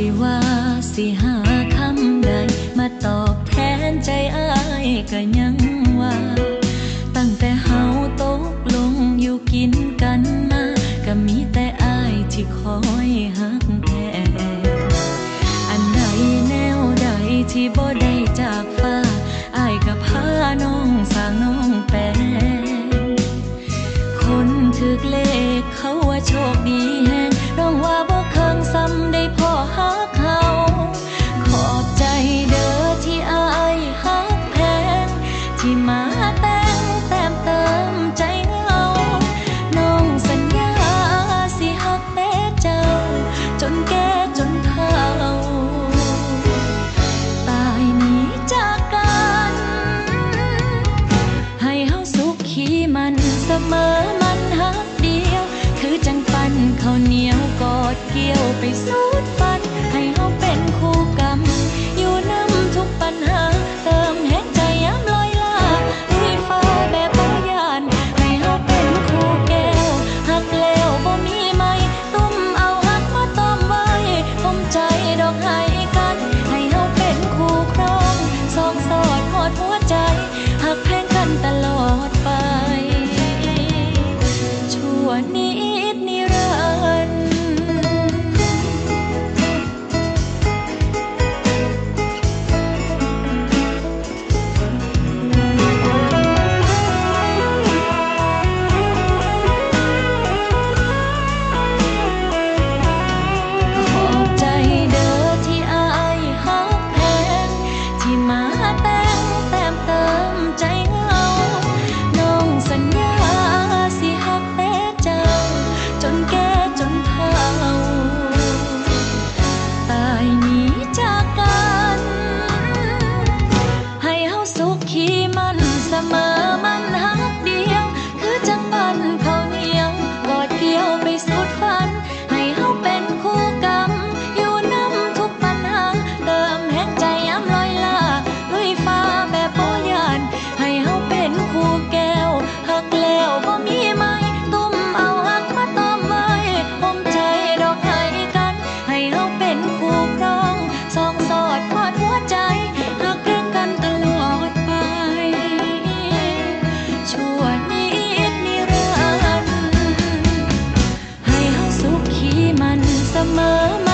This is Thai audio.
สิว่าสิหาคำใดมาตอบแทนใจอ้ายก็ยังว่าตั้งแต่เฮาตกลงอยู่กินกันมาก็มีแต่อ้ายที่คอยหักแท้อันใดแนวใดที่บ่ได้จากฟ้าอ้ายก็พาน้องสร้างน้องแปลคนถึกเลขเขาว่าโชคดีแฮงน้องว่าบ่เคิงซ้ำได้พอหักเขาขอบใจเด้อที่อ้ายหักแพงที่มาแต่งแต้มเติมใจเงาน้องสัญญาสิหักแต่เจ้าจนแก่จนเฒ่าตายหนีจากกันให้เฮาสุขีมันเสมอมันหักเดียวคือจังปันข้าวเหนียวกอดเกี่ยวไปสุดฝันให้เฮาเป็นคู่กรรมอยู่นำทุกปัญหาเติมแห่งใจย้ำลอยลาลุยฟ้าแบบบ่ยานให้เฮาเป็นคู่แก้วหักแล้วบ่มีไหมตุ้มเอาหักมาต้มไว้ผมใจดอกให้กันให้เฮาเป็นคู่ครองสองสอดหอดหัวใจหักแพงกันตลอดไปชั่วนิดนิรันดร์ขอบใจเด้อที่อ้ายหักแพงที่มาแต่งแต้มเติมใจเงาน้องสัญญาสิหักแต่เจ้าจนแก่จนเฒ่าตายหนีจากกันให้เฮาสุขีมันเสมอมันหักเดียวคือจังปันข้าวเหนียวกอดเกี่ยวไปสุดฝันให้เฮาเป็นคู่กรรมอยู่นำทุกปัญหาเติมแห่งใจย้ำลอยลาลุยฟ้าแบบบ่ยานให้เฮาเป็นคู่แก้วหักแล้วบ่มีไหมตุ้มเอาหักมาต้มไว้ผมใจดอกให้กันให้เฮาเป็นคู่ครองสองสอดพอดหัวใจหักแพงกันตลอดไปชั่วนิดนิรันดร์ให้เฮาสุขีมันเสมอ